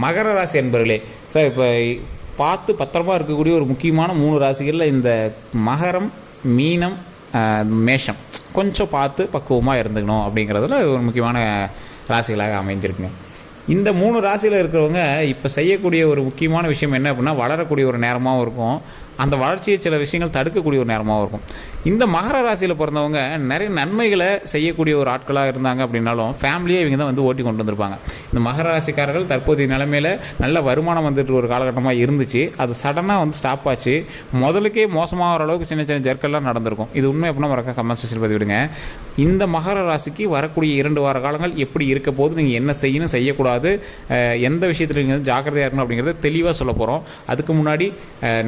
மகர ராசி என்பர்களே, சார் இப்போ பார்த்து பத்திரமா இருக்கக்கூடிய ஒரு முக்கியமான 3 ராசிகளில் இந்த மகரம், மீனம், மேஷம் கொஞ்சம் பார்த்து பக்குவமாக இருந்துக்கணும் அப்படிங்கிறதுல ஒரு முக்கியமான ராசிகளாக அமைஞ்சிருக்குங்க. இந்த 3 ராசியில் இருக்கிறவங்க இப்போ செய்யக்கூடிய ஒரு முக்கியமான விஷயம் என்ன அப்படின்னா, வளரக்கூடிய ஒரு நேரமாகவும் இருக்கும், அந்த வளர்ச்சியை சில விஷயங்கள் தடுக்கக்கூடிய ஒரு நேரமாகவும் இருக்கும். இந்த மகர ராசியில் பிறந்தவங்க நிறைய நன்மைகளை செய்யக்கூடிய ஒரு ஆட்களாக இருந்தாங்க அப்படின்னாலும் ஃபேமிலியே இவங்க தான் வந்து ஓட்டி கொண்டு வந்திருப்பாங்க. இந்த மகர ராசிக்காரர்கள் தற்போதைய நிலைமையில் நல்ல வருமானம் வந்துட்டு ஒரு காலகட்டமாக இருந்துச்சு. அது சடனாக வந்து ஸ்டாப் ஆச்சு. முதலுக்கே மோசமாகிற அளவுக்கு சின்ன சின்ன ஜர்க்கெல்லாம் நடந்திருக்கும். இது உண்மை அப்படின்னா மறக்க கமெண்ட் செக்ஷன் பதிவிடுங்க. இந்த மகர ராசிக்கு வரக்கூடிய 2 வார காலங்கள் எப்படி இருக்க போது, நீங்கள் என்ன செய்யணும் செய்யக்கூடாது, எந்த விஷயத்தில் நீங்கள் வந்து ஜாக்கிரதையாக இருக்கணும் அப்படிங்கிறத தெளிவாக சொல்ல போகிறோம். அதுக்கு முன்னாடி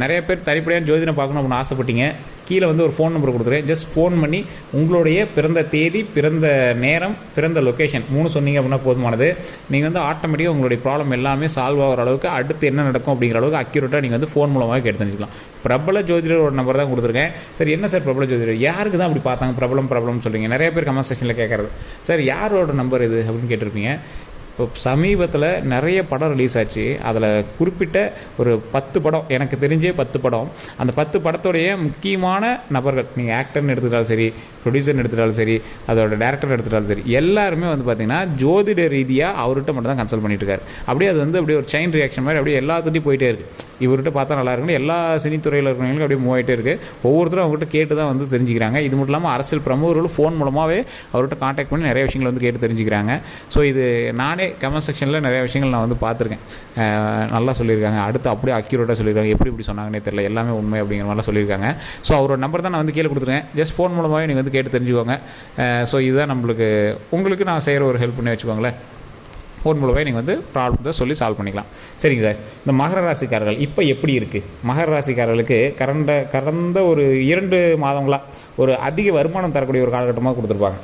நிறைய பேர் தனிப்படையான ஜோதிடம் பார்க்கணும் அப்படின்னு ஆசைப்பட்டீங்க. கீழே வந்து ஒரு ஃபோன் நம்பர் கொடுத்துருக்கேன். ஜஸ்ட் ஃபோன் பண்ணி உங்களுடைய பிறந்த தேதி, பிறந்த நேரம், பிறந்த லொக்கேஷன் 3 சொன்னீங்க அப்படின்னா போதுமானது. நீங்கள் வந்து ஆட்டோமேட்டிக்காக உங்களுடைய ப்ராப்ளம் எல்லாமே சால்வ் ஆகிற அளவுக்கு, அடுத்து என்ன நடக்கும் அப்படிங்கிற அளவுக்கு அக்யூரேட்டாக நீங்கள் வந்து ஃபோன் மூலமாக கேட்டு தெரிஞ்சுக்கலாம். பிரபல ஜோதிடரோட நம்பர் தான் கொடுத்துருக்கேன். சார் என்ன சார் பிரபல ஜோதிடர், யாருக்கு தான் அப்படி பார்த்தாங்க பிரபலம் சொல்கிறீங்க? நிறைய பேர் கமெண்ட் செக்ஷனில் கேட்குறது, சார் யாரோட நம்பர் இது அப்படின்னு கேட்டிருப்பீங்க. இப்போ சமீபத்தில் நிறைய படம் ரிலீஸ் ஆச்சு. அதில் குறிப்பிட்ட ஒரு 10 படம், எனக்கு தெரிஞ்சே 10 படம், அந்த 10 படத்துடைய முக்கியமான நபர்கள், நீங்கள் ஆக்டர்னு எடுத்துக்கிட்டாலும் சரி, ப்ரொடியூசர்னு எடுத்துக்கிட்டாலும் சரி, அதோட டேரக்டர் எடுத்துக்கிட்டாலும் சரி, எல்லாருமே வந்து பார்த்திங்கன்னா ஜோதிட ரீதியாக அவர்கிட்ட மட்டும் தான் கன்சல்ட் பண்ணிட்டு இருக்காரு. அப்படியே அது வந்து அப்படியே ஒரு செயின் ரியாக்ஷன் மாதிரி அப்படியே எல்லாத்துட்டையும் போயிட்டே இருக்குது. இவர்கிட்ட பார்த்தா நல்லா இருக்குன்னு எல்லா சினித்துறையில் இருக்கிறவங்களுக்கும் அப்படியே மூவ் ஆகிட்டே இருக்குது. ஒவ்வொருத்தரும் அவங்ககிட்ட கேட்டு தான் வந்து தெரிஞ்சுக்கிறாங்க. இது மட்டும் இல்லாமல் அரசியல் பிரமுகர்களும் ஃபோன் மூலமாகவே அவர்கிட்ட காண்டாக்ட் பண்ணி நிறைய விஷயங்கள் வந்து கேட்டு தெரிஞ்சுக்கிறாங்க. ஸோ இது நானே கமெண்ட் செக்ஷனில் நிறைய விஷயங்கள் நான் வந்து பார்த்துருக்கேன். நல்லா சொல்லியிருக்காங்க. அடுத்து அப்படியே அக்யூரேட்டாக சொல்லியிருக்காங்க. எப்படி சொன்னாங்கன்னே தெரியல, எல்லாமே உண்மை அப்படிங்கிற மாதிரிலாம் சொல்லியிருக்காங்க. ஸோ அவரோட நம்பர் தான் நான் வந்து கீழே கொடுத்துருக்கேன். ஜஸ்ட் ஃபோன் மூலமாகவே நீங்கள் வந்து கேட்டு தெரிஞ்சுக்கோங்க. ஸோ இதுதான் உங்களுக்கு நான் செய்கிற ஒரு ஹெல்ப் பண்ணி வச்சுக்கோங்களேன். ஃபோன் மூலமாக நீங்கள் வந்து ப்ராப்ளத்தை சொல்லி சால்வ் பண்ணிக்கலாம். சரிங்க சார், இந்த மகர ராசிக்காரர்கள் இப்போ எப்படி இருக்குது? மகர ராசிக்காரர்களுக்கு கடந்த ஒரு 2 மாதங்களாக ஒரு அதிக வருமானம் தரக்கூடிய ஒரு காலகட்டமாக கொடுத்துருப்பாங்க.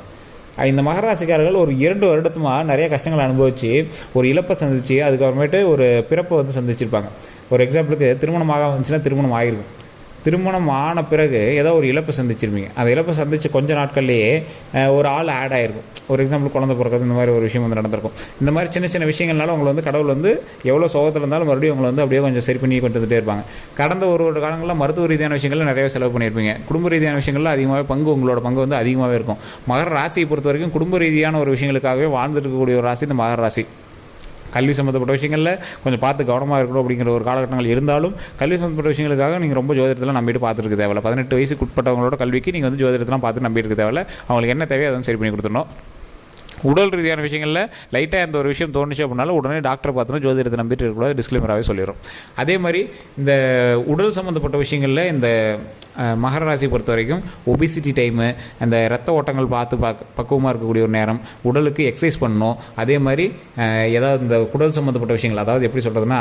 இந்த மகர ராசிக்காரர்கள் ஒரு 2 வருடத்துமாக நிறைய கஷ்டங்களை அனுபவித்து ஒரு இழப்பை சந்தித்து அதுக்கப்புறமேட்டு ஒரு பிறப்பை வந்து சந்திச்சிருப்பாங்க. ஒரு எக்ஸாம்பிளுக்கு திருமணமாக வந்துச்சுன்னா திருமணம் ஆகிருக்கும். திருமணம் ஆன பிறகு ஏதோ ஒரு இழப்பை சந்திச்சிருப்பீங்க. அந்த இழப்பை சந்தித்து கொஞ்ச நாட்கள்லேயே ஒரு ஆள் ஆட் ஆகிருக்கும். ஒரு எக்ஸாம்பிள் குழந்தை பிறக்கிறது, இந்த மாதிரி ஒரு விஷயம் வந்து நடந்திருக்கும். இந்த மாதிரி சின்ன சின்ன விஷயங்கள்னால உங்களை வந்து கடவுள் வந்து எவ்வளோ சோகத்தில் இருந்தாலும் மறுபடியும் உங்களை வந்து அப்படியே கொஞ்சம் சரி பண்ணி கொண்டு வந்துட்டே இருப்பாங்க. கடந்த ஒரு காலங்களில் மருத்துவ ரீதியான விஷயங்கள் நிறைய செலவு பண்ணியிருப்பீங்க. குடும்ப ரீதியான விஷயங்களில் அதிகமாகவே உங்களோட பங்கு வந்து அதிகமாகவே இருக்கும். மகர ராசியை பொறுத்த வரைக்கும் குடும்ப ரீதியான ஒரு விஷயங்களுக்காகவே வாழ்ந்துட்டு இருக்கக்கூடிய ஒரு ராசி இந்த மகர ராசி. கல்வி சம்மந்தப்பட்ட விஷயங்களில் கொஞ்சம் பார்த்து கவனமாக இருக்கணும் அப்படிங்கிற ஒரு காலகட்டங்கள் இருந்தாலும், கல்வி சம்மந்தப்பட்ட விஷயங்களுக்காக நீங்கள் ரொம்ப ஜோதிடத்தில் நம்பிட்டு பார்த்துருக்கு தேவையில்ல. 18 வயசுக்கு உட்பட்டவங்களோட கல்விக்கு நீங்கள் வந்து ஜோதிடத்தெல்லாம் பார்த்து நம்பிட்டு இருக்க தேவையில்ல. அவங்களுக்கு என்ன தேவையோ அதை சரி பண்ணி கொடுத்துடணும். உடல் ரீதியான விஷயங்களில் லைட்டாக எந்த ஒரு விஷயம் தோணுச்சு அப்படின்னாலும் உடனே டாக்டரை பார்த்துனா ஜோதிடத்தை நம்பிட்டு இருக்கக்கூடாது. டிஸ்க்ளைமராகவே சொல்லிடும். அதே மாதிரி இந்த உடல் சம்மந்தப்பட்ட விஷயங்களில் இந்த மகர ராசி பொறுத்த வரைக்கும் ஒபிசிட்டி டைமு, அந்த ரத்த ஓட்டங்கள் பக்குவமாக இருக்கக்கூடிய ஒரு நேரம், உடலுக்கு எக்ஸசைஸ் பண்ணணும். அதே மாதிரி ஏதாவது இந்த குடல் சம்மந்தப்பட்ட விஷயங்கள், அதாவது எப்படி சொல்கிறதுனா,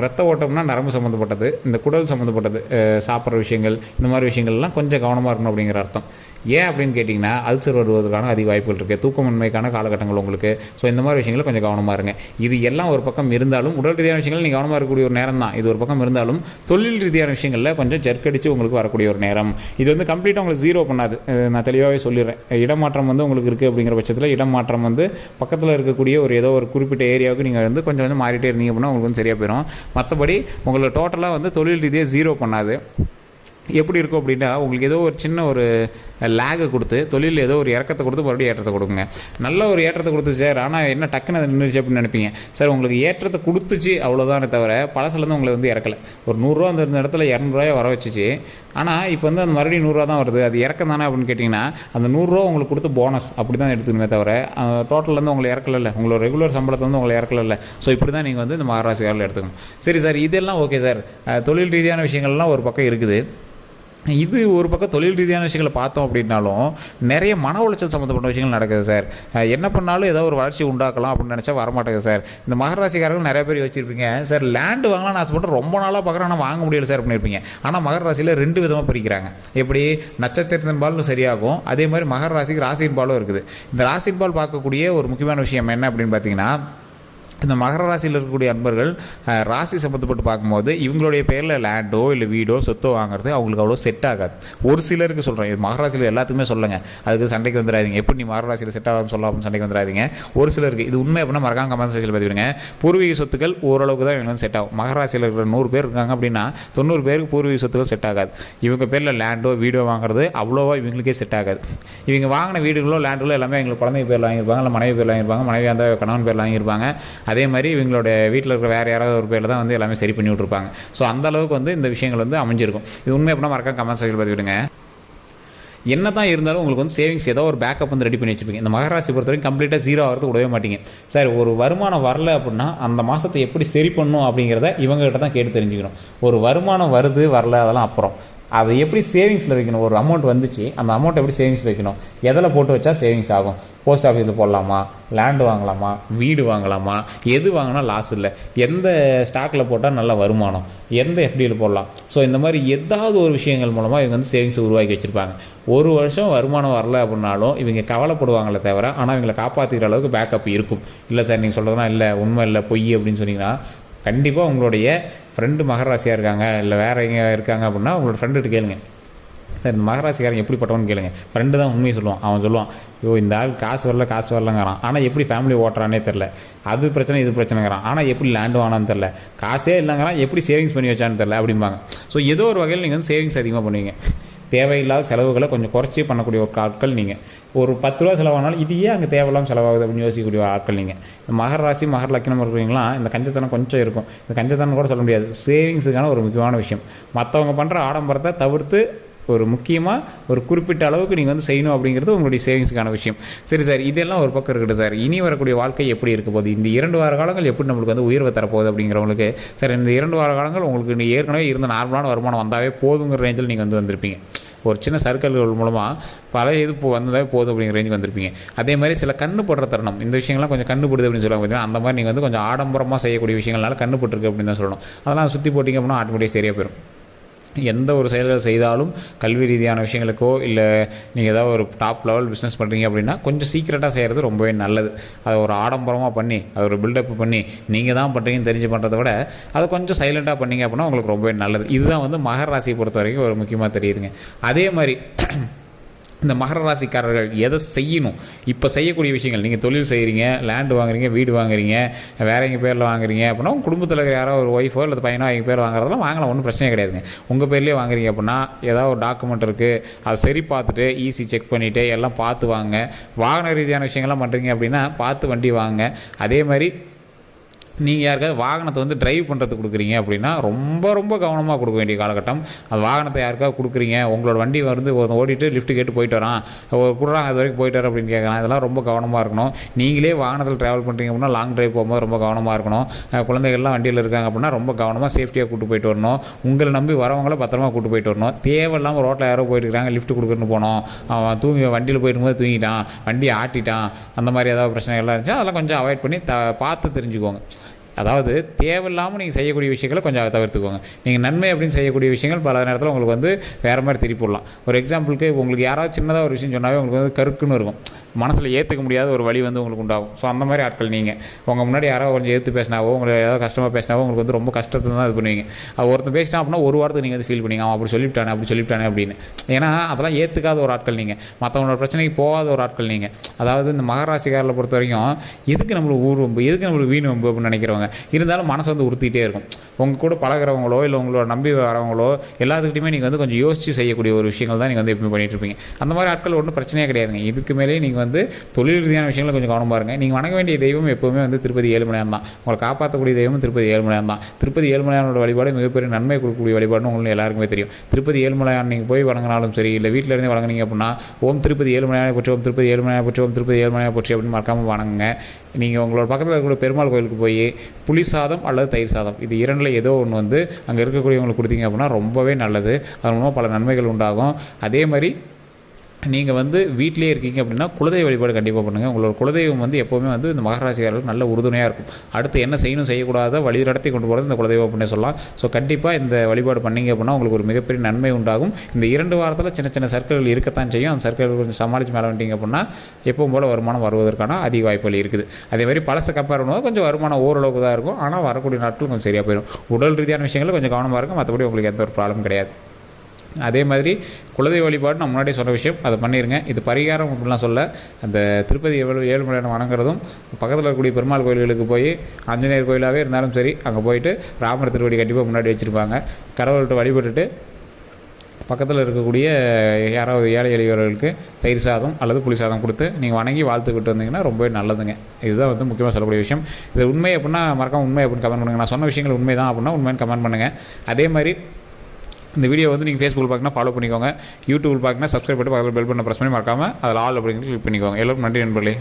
ரத்த ஓட்டம்னா நரம்பு சம்மந்தப்பட்டது, இந்த குடல் சம்மந்தப்பட்டது, சாப்பிட்ற விஷயங்கள், இந்த மாதிரி விஷயங்கள்லாம் கொஞ்சம் கவனமாக இருக்கணும் அப்படிங்கிற அர்த்தம். ஏன் அப்படின்னு கேட்டிங்கன்னா, அல்சர் வருவதற்கான அதிக வாய்ப்புகள் இருக்குது. தூக்கமின்மைக்கான காலகட்டங்கள் உங்களுக்கு. ஸோ இந்த மாதிரி விஷயங்கள் கொஞ்சம் கவனமாக இருங்க. இது எல்லாம் ஒரு பக்கம் இருந்தாலும், உடல் ரீதியான விஷயங்கள் நீங்கள் கவனமாக இருக்கக்கூடிய ஒரு நேரம் தான். இது ஒரு பக்கம் இருந்தாலும், தொழில் ரீதியான விஷயங்களில் கொஞ்சம் ஜர்க்கடிச்சு உங்களுக்கு வரக்கூடிய ஒரு நேரம். இது வந்து கம்ப்ளீட்டாக உங்களுக்கு ஜீரோ பண்ணாது. நான் தெளிவாகவே சொல்லிடுறேன். இடமாற்றம் வந்து உங்களுக்கு இருக்குது அப்படிங்கிற பட்சத்தில், இடமாற்றம் வந்து பக்கத்தில் இருக்கக்கூடிய ஒரு ஏதோ ஒரு குறிப்பிட்ட ஏரியாவுக்கு நீங்கள் வந்து கொஞ்சம் கொஞ்சம் மாறிட்டே இருந்தீங்க அப்படின்னா உங்களுக்கு வந்து சரியாக போயிடும். மற்றபடி உங்களுக்கு டோட்டலாக வந்து தொழில் ரீதியாக ஜீரோ பண்ணாது. எப்படி இருக்கும் அப்படின்னா, உங்களுக்கு ஏதோ ஒரு சின்ன ஒரு லேகை கொடுத்து, தொழிலில் ஏதோ ஒரு இறக்கத்தை கொடுத்து மறுபடியும் ஏற்றத்தை கொடுக்குங்க. நல்ல ஒரு ஏற்றத்தை கொடுத்துச்சு சார், ஆனால் என்ன டக்குன்னு அது நின்றுச்சு அப்படின்னு நினைப்பீங்க. சார் உங்களுக்கு ஏற்றத்தை கொடுத்துச்சு அவ்வளோதானே தவிர பழசுலேருந்து உங்களை வந்து இறக்கலை. ஒரு 100 ரூபா அந்த இடத்துல 200 ரூபாய் வர வச்சுச்சு. ஆனால் இப்போ வந்து அந்த மறுபடியும் 100 ரூபா தான் வருது. அது இறக்கம் தானே அப்படின்னு கேட்டிங்கன்னா, அந்த 100 ரூபா உங்களுக்கு கொடுத்து போனஸ் அப்படி தான் எடுத்துக்கணுமே தவிர டோட்டலேருந்து உங்களை இறக்கல, உங்களோட ரெகுலர் சம்பளத்தை வந்து உங்களை இறக்கல. ஸோ இப்படி தான் நீங்கள் வந்து இந்த மகராசிக்காரில் எடுத்துக்கணும். சரி சார், இதெல்லாம் ஓகே சார், தொழில் ரீதியான விஷயங்கள்லாம் ஒரு பக்கம் இருக்குது. இது ஒரு பக்கம் தொழில் ரீதியான விஷயங்களை பார்த்தோம் அப்படின்னாலும், நிறைய மன உளைச்சல் சம்மந்தப்பட்ட விஷயங்கள் நடக்குது சார். என்ன பண்ணாலும் ஏதோ ஒரு வளர்ச்சி உண்டாக்கலாம் அப்படின்னு நினச்சா வரமாட்டேங்குது சார். இந்த மகராசிக்காரர்கள் நிறைய பேர் வச்சுருப்பீங்க. சார் லேண்டு வாங்கலாம்னு ஆசைப்பட்டு ரொம்ப நாளாக பார்க்குறேன், ஆனால் வாங்க முடியல சார் பண்ணியிருப்பீங்க. ஆனால் மகர ராசியில் 2 விதமாக பிரிக்கிறாங்க. எப்படி நட்சத்திரத்தின் பாலும் சரியாகும், அதே மாதிரி மகர ராசிக்கு ராசியின் பாலும் இருக்குது. இந்த ராசியின் பால் பார்க்கக்கூடிய ஒரு முக்கியமான விஷயம் என்ன அப்படின்னு பார்த்தீங்கன்னா, இந்த மகர ராசியில் இருக்கக்கூடிய அன்பர்கள் ராசி சம்மந்தப்பட்டு பார்க்கும்போது இவங்களுடைய பேரில் லேண்டோ இல்லை வீடோ சொத்தோ வாங்குறது அவங்களுக்கு அவ்வளோ செட் ஆகாது. ஒரு சிலருக்கு சொல்கிறேன், இது மகர ராசியில் எல்லாத்துக்குமே சொல்லுங்க, அதுக்கு சண்டைக்கு வந்துடாதீங்க. எப்படி நீ மகர ராசியில் செட் ஆகாதுன்னு சொல்லாமல் சண்டைக்கு வந்துடாதீங்க. ஒரு சிலருக்கு இது உண்மை அப்படின்னா மறக்காம கமெண்ட் செக்ஷனில் பதிவிடுங்க. பூர்வீக சொத்துக்கள் ஓரளவுக்கு தான் இவங்க வந்து செட் ஆகும். மகர ராசியில் இருக்கிற 100 பேர் இருக்காங்க அப்படின்னா 90 பேருக்கு பூர்வீக சொத்துக்கள் செட் ஆகாது. இவங்க பேரில் லேண்டோ வீடோ வாங்குறது அவ்வளோவா இவங்களுக்கே செட் ஆகாது. இவங்க வாங்கின வீடுகளோ லேண்டுகளோ எல்லாமே எங்களுக்கு குழந்தை பேரில் வாங்கியிருப்பாங்க, இல்லை மனைவி பேரில் வாங்கியிருப்பாங்க, மனைவி அந்த கணவன் பேரில் வாங்கியிருப்பாங்க. அதே மாதிரி இவங்களோட வீட்டில் இருக்கிற வேறு யாராவது ஒரு பேரில் தான் வந்து எல்லாமே சரி பண்ணி விட்ருப்பாங்க. ஸோ அந்த அளவுக்கு வந்து இந்த விஷயங்கள் வந்து அமைஞ்சிருக்கும். இது உண்மை அப்படின்னா மறக்காம கமெண்ட் செக்ஷனில் பதிவிடுங்க. என்ன தான் இருந்தாலும் உங்களுக்கு வந்து சேவிங்ஸ் ஏதோ ஒரு பேக்கப் வந்து ரெடி பண்ணி வச்சுருப்பீங்க. இந்த மகராசி பொறுத்த வரைக்கும் கம்ப்ளீட்டாக 0 ஆகிறது விடவே மாட்டீங்க. சார் ஒரு வருமானம் வரல அப்படின்னா அந்த மாதத்தை எப்படி சரி பண்ணணும் அப்படிங்கிறத இவங்ககிட்ட தான் கேட்டு தெரிஞ்சுக்கணும். ஒரு வருமானம் வருது வரல அதெல்லாம் அப்புறம், அதை எப்படி சேவிங்ஸில் வைக்கணும். ஒரு அமௌண்ட் வந்துச்சு, அந்த அமௌண்ட் எப்படி சேவிங்ஸ் வைக்கணும், எதில் போட்டு வச்சா சேவிங்ஸ் ஆகும். போஸ்ட் ஆஃபீஸில் போடலாமா, லேண்டு வாங்கலாமா, வீடு வாங்கலாமா, எது வாங்கினா லாஸ் இல்லை, எந்த ஸ்டாக்கில் போட்டால் நல்ல வருமானம், எந்த எஃப்டியில் போடலாம். ஸோ இந்த மாதிரி ஏதாவது ஒரு விஷயங்கள் மூலமாக இவங்க வந்து சேவிங்ஸ் உருவாக்கி வச்சுருப்பாங்க. ஒரு வருஷம் வருமானம் வரல அப்படின்னாலும் இவங்க கவலைப்படுவாங்களே தவிர, ஆனால் இவங்களை காப்பாற்றிக்கிற அளவுக்கு பேக்கப் இருக்கும். இல்லை சார் நீங்கள் சொல்கிறதுனா இல்லை, உண்மை இல்லை, பொய் அப்படின்னு சொன்னீங்கன்னா கண்டிப்பாக உங்களுடைய ஃப்ரெண்டு மகராசியாக இருக்காங்க, இல்லை வேறு எங்கே இருக்காங்க அப்படின்னா உங்களோட ஃப்ரெண்டுகிட்ட கேளுங்க. சார் இந்த மகராசிக்காரன் எப்படிப்பட்டவன்னு கேளுங்க. ஃப்ரெண்டு தான் உண்மையை சொல்லுவான். அவன் சொல்லுவான், ஐயோ இந்த ஆள் காசு வரலங்கிறான், ஆனால் எப்படி ஃபேமிலி ஓட்டுறானே தெரில, அது பிரச்சனை இது பிரச்சனைங்கிறான், ஆனால் எப்படி லேண்டு வாங்கினான்னு தெரில, காசே இல்லைங்கிறான், எப்படி சேவிங்ஸ் பண்ணி வச்சான்னு தெரில அப்படிம்பாங்க. ஸோ ஏதோ ஒரு வகையில் நீங்கள் வந்து சேவிங்ஸ் அதிகமாக பண்ணுவீங்க. தேவையில்லாத செலவுகளை கொஞ்சம் குறைச்சி பண்ணக்கூடிய ஒரு ஆட்கள் நீங்கள். ஒரு 10 ரூபா செலவானாலும் இது ஏன் அங்கே தேவையில்லாமல் செலவாகுது அப்படின்னு யோசிக்கக்கூடிய ஆட்கள் நீங்கள். இந்த மகர ராசி மகர லக்னம் இருக்கிறீங்களாம், இந்த கஞ்சத்தனம் கொஞ்சம் இருக்கும். இந்த கஞ்சத்தனம் கூட சொல்ல முடியாது, சேவிங்ஸுக்கான ஒரு முக்கியமான விஷயம். மற்றவங்க பண்ணுற ஆடம்பரத்தை தவிர்த்து ஒரு முக்கியமாக ஒரு குறிப்பிட்ட அளவுக்கு நீங்கள் வந்து செய்யணும் அப்படிங்கிறது உங்களுடைய சேவிங்ஸுக்கான விஷயம். சரி சார், இதெல்லாம் ஒரு பக்கம் இருக்கட்டும் சார். இனி வரக்கூடிய வாழ்க்கை எப்படி இருக்க போகுது, இந்த 2 வார காலங்கள் எப்படி நம்மளுக்கு வந்து உயர்வை தரப்போகுது அப்படிங்கிறவங்களுக்கு, சார் இந்த 2 வார காலங்கள் உங்களுக்கு ஏற்கனவே இருந்த நார்மலான வருமானம் வந்தாவே போதுங்கிற ரேஞ்சில் நீங்கள் வந்து வந்திருப்பீங்க. ஒரு சின்ன சர்க்கிள்கள் மூலமாக பல இது வந்ததாவே போதும் அப்படிங்கிற ரேஞ்சுக்கு வந்திருப்பீங்க. அதே மாதிரி சில கண்ணுப்படுற தருணம், இந்த விஷயங்கள்லாம் கொஞ்சம் கண்ணுப்படுது அப்படின்னு சொல்லுவாங்க பார்த்தீங்கன்னா, அந்த மாதிரி நீங்கள் வந்து கொஞ்சம் ஆடம்பரமாக செய்யக்கூடிய விஷயங்கள்னால கண்ணுப்பட்டுருக்கு அப்படின்னு தான் சொல்லணும். அதெல்லாம் சுற்றி போட்டிங்க அப்படின்னா ஆட்டோமேட்டிக்காக சரியாக போயிடும். எந்த ஒரு செயல்கள் செய்தாலும் கல்வி ரீதியான விஷயங்களுக்கோ இல்லை நீங்கள் ஏதாவது ஒரு டாப் லெவல் பிஸ்னஸ் பண்ணுறீங்க அப்படின்னா கொஞ்சம் சீக்கிரட்டாக செய்கிறது ரொம்பவே நல்லது. அதை ஒரு ஆடம்பரமாக பண்ணி அதை ஒரு பில்டப் பண்ணி நீங்கள் தான் பண்ணுறீங்கன்னு தெரிஞ்சு பண்ணுறத விட அதை கொஞ்சம் சைலண்ட்டாக பண்ணிங்க அப்படின்னா உங்களுக்கு ரொம்பவே நல்லது. இதுதான் வந்து மகர ராசியை பொறுத்த வரைக்கும் ஒரு முக்கியமாக தெரியுதுங்க. அதே மாதிரி இந்த மகர ராசிக்காரர்கள் எதை செய்யணும், இப்போ செய்யக்கூடிய விஷயங்கள், நீங்கள் தொழில் செய்கிறீங்க, லேண்டு வாங்குறீங்க, வீடு வாங்குறீங்க, வேறு எங்கள் பேரில் வாங்குறீங்க அப்படின்னா உங்கள் குடும்பத்தில் இருக்கிற யாரோ ஒரு ஒய்ஃபோ இல்லை பையனோ எங்கள் பேர் வாங்குறதெல்லாம் வாங்கலாம், ஒன்றும் பிரச்சனை கிடையாதுங்க. உங்கள் பேர்லேயே வாங்குறீங்க அப்படின்னா ஏதாவது ஒரு டாக்குமெண்ட் இருக்குது, அதை சரி பார்த்துட்டு ஈஸி செக் பண்ணிவிட்டு எல்லாம் பார்த்து வாங்க. வாகன ரீதியான விஷயங்கள்லாம் பண்ணுறீங்க அப்படின்னா பார்த்து வண்டி வாங்க. அதே மாதிரி நீங்கள் யாருக்காவது வாகனத்தை வந்து ட்ரைவ் பண்ணுறதுக்கு கொடுக்குறீங்க அப்படின்னா ரொம்ப ரொம்ப கவனமாக கொடுக்க வேண்டிய காலகட்டம். அது வாகனத்தை யாருக்காவது கொடுக்குறீங்க, உங்களோட வண்டி வந்து ஓடிட்டு லிஃப்ட் கேட்டு போயிட்டு வரான், கொடுறாங்க அது வரைக்கும் போயிட்டு வர அப்படின்னு கேட்குறான், இதெல்லாம் ரொம்ப கவனமாக இருக்கணும். நீங்களே வாகனத்தில் ட்ராவல் பண்ணுறீங்க அப்படின்னா லாங் ட்ரைவ் போகும்போது ரொம்ப கவனமாக இருக்கணும். குழந்தைகள்லாம் வண்டியில் இருக்காங்க அப்படின்னா ரொம்ப கவனமாக சேஃப்டியாக கூட்டு போயிட்டு வரணும். உங்களை நம்பி வரவங்கள பத்திரமா கூட்டு போயிட்டு வரணும். தேவையில்லாமல் ரோட்டில் யாரோ போயிட்டு இருக்காங்க, லிஃப்ட் கொடுக்குறன்னு போனோம், அவன் வண்டியில் போயிட்டு போது தூங்கிட்டான், வண்டியை ஆட்டிட்டான், அந்த மாதிரி ஏதாவது பிரச்சனைகள்லாம் இருந்துச்சு அதெல்லாம் கொஞ்சம் அவாய்ட் பண்ணி பார்த்து தெரிஞ்சுக்கோங்க. அதாவது தேவையில்லாமல் நீங்கள் செய்யக்கூடிய விஷயங்களை கொஞ்சம் தவிர்த்துக்கோங்க. நீங்கள் நன்மை அப்படின்னு செய்யக்கூடிய விஷயங்கள் பல நேரத்தில் உங்களுக்கு வந்து வேறு மாதிரி திருப்பி போடலாம். ஒரு எக்ஸாம்பிளுக்கு உங்களுக்கு யாராவது சின்னதாக ஒரு விஷயம் சொன்னாவே உங்களுக்கு வந்து கருக்குன்னு இருக்கும், மனசில் ஏற்றுக்க முடியாத ஒரு வழி வந்து உங்களுக்கு உண்டாகும். ஸோ அந்த மாதிரி ஆட்கள் நீங்கள். உங்கள் முன்னாடி யாராவது கொஞ்சம் எடுத்து பேசினாவோ உங்களை ஏதாவது கஷ்டமாக பேசினாவோ உங்களுக்கு வந்து ரொம்ப கஷ்டத்தை தான் இது பண்ணுவீங்க. அது ஒருத்தர் பேசினா அப்படின்னா ஒரு வாரத்துக்கு நீங்கள் வந்து ஃபீல் பண்ணுவீங்க, அவன் அப்படி சொல்லிவிட்டானே அப்படின்னு. ஏன்னா அதெல்லாம் ஏற்றுக்காத ஒரு ஆட்கள் நீங்கள், மற்றவங்களோட பிரச்சனைக்கு போகாத ஒரு ஆட்கள் நீங்கள். அதாவது இந்த மகராசிக்காரில் பொறுத்த வரைக்கும் எதுக்கு நம்மளுக்கு ஊர் வம்பு, எதுக்கு நம்மளுக்கு வீண் வம்பு அப்படின்னு நினைக்கிறவங்க. இருந்தாலும் மனசு வந்து உறுத்திட்டே இருக்கும். உங்கள் கூட பழகிறவங்களோ இல்லை உங்களோட நம்பி வரவங்களோ எல்லாத்துக்கிட்டையுமே நீங்கள் வந்து கொஞ்சம் யோசித்து செய்யக்கூடிய ஒரு விஷயங்கள் தான் நீங்கள் வந்து எப்பவுமே பண்ணிகிட்டு இருப்பீங்க. அந்த மாதிரி ஆட்கள் ஒன்றும் பிரச்சனையே கிடையாதுங்க. இதுக்கு மேலே நீங்கள் வந்து தொழில் ரீதியான விஷயங்களை கொஞ்சம் கவனமாக இருங்க. நீங்கள் வணங்க வேண்டிய தெய்வம் எப்போவுமே வந்து திருப்பதி ஏழுமலையான் தான். உங்களை காப்பாற்றக்கூடிய தெய்வம் திருப்பதி ஏழுமலையான் தான். திருப்பதி ஏழுமலையானோட வழிபாடு மிகப்பெரிய நன்மை கொடுக்கக்கூடிய வழிபாடுன்னு உங்களுக்கு எல்லாருக்குமே தெரியும். திருப்பதி ஏழுமலையான் நீங்கள் போய் வணங்கினாலும் சரி, இல்லை வீட்டில் இருந்து வணங்குனீங்க அப்படின்னா ஓம் திருப்பதி ஏழுமலையானை போற்றி, ஓம் திருப்பதி ஏழுமலையானை போற்றி, ஓம் திருப்பதி ஏழுமலையானை போற்றி அப்படின்னு மறக்காமல் வணங்குங்க. நீங்கள் உங்களோட பக்கத்தில் இருக்கக்கூடிய பெருமாள் கோயிலுக்கு போய் புளி சாதம் அல்லது தயிர் சாதம் இது 2ல் ஏதோ ஒன்று வந்து அங்கே இருக்கக்கூடியவங்களுக்கு கொடுத்தீங்க அப்படின்னா ரொம்பவே நல்லது. அது மூலமாக பல நன்மைகள் உண்டாகும். அதே மாதிரி நீங்கள் வந்து வீட்டிலே இருக்கீங்க அப்படின்னா குலதெய்வ வழிபாடு கண்டிப்பாக பண்ணுங்கள். உங்களோட குலதெய்வம் வந்து எப்போவுமே வந்து இந்த மகர ராசிக்காரர்களுக்கு நல்ல உறுதுணையாக இருக்கும். அடுத்து என்ன செய்யணும் செய்யக்கூடாத வழி நடத்தி கொண்டு போகிறது இந்த குலதெய்வம் அப்படின்னு சொல்லலாம். ஸோ கண்டிப்பாக இந்த வழிபாடு பண்ணிங்க அப்படின்னா உங்களுக்கு ஒரு மிகப்பெரிய நன்மை உண்டாகும். இந்த 2 வாரத்தில் சின்ன சின்ன சர்க்கிள்கள் இருக்கத்தான் செய்யும். அந்த சர்க்கிள் கொஞ்சம் சமாளித்து மேலே வந்துட்டீங்க அப்படின்னா எப்பவும் போல் வருமானம் வருவதற்கான அதிக வாய்ப்புகள் இருக்குது. அதேமாதிரி பழசை கம்பேர் பண்ணும்போது கொஞ்சம் வருமானம் ஓரளவுக்கு தான் இருக்கும். ஆனால் வரக்கூடிய நாட்கள் கொஞ்சம் சரியாக போயிடும். உடல் ரீதியான விஷயங்கள் கொஞ்சம் கவனமாக இருக்கும். மற்றபடி உங்களுக்கு எந்த ஒரு ப்ராப்ளம் கிடையாது. அதே மாதிரி குலதெய்வ வழிபாடு நான் முன்னாடி சொன்ன விஷயம் அதை பண்ணிடுங்க. இது பரிகாரம் அப்படிலாம் சொல்ல, அந்த திருப்பதி ஏழுமலையானை வணங்குறதும் பக்கத்தில் இருக்கக்கூடிய பெருமாள் கோயில்களுக்கு போய் ஆஞ்சநேயர் கோயிலாகவே இருந்தாலும் சரி அங்கே போயிட்டு ராமர் திருவடி கண்டிப்பாக முன்னாடி வச்சுருப்பாங்க. கடவுள்கிட்ட வழிபட்டுட்டு பக்கத்தில் இருக்கக்கூடிய யாராவது ஏழை எளியவர்களுக்கு தயிர் சாதம் அல்லது புளி சாதம் கொடுத்து நீங்கள் வணங்கி வாழ்த்துக்கிட்டு வந்தீங்கன்னா ரொம்பவே நல்லதுங்க. இதுதான் வந்து முக்கியமாக சொல்லக்கூடிய விஷயம். இது உண்மை அப்படின்னா மறக்காம உண்மை அப்படின்னு கமெண்ட் பண்ணுங்கள். நான் சொன்ன விஷயங்கள் உண்மை தான் அப்படின்னா உண்மைன்னு கமெண்ட் பண்ணுங்கள். அதே மாதிரி இந்த வீடியோ வந்து நீங்கள் ஃபேஸ்புக்கில் பார்க்கணும் ஃபாலோ பண்ணிக்கோங்க. யூடியூப்பில் பார்க்கணும் சப்ஸ்கிரைப் பண்ணி பக்கத்தில் பெல் பண்ண ப்ரெஸ் பண்ணி மறக்காமல் அதில் ஆல் அப்படிங்கிறது கிளிக் பண்ணிக்கோங்க. எல்லோருக்கும் நன்றி நண்பர்களே.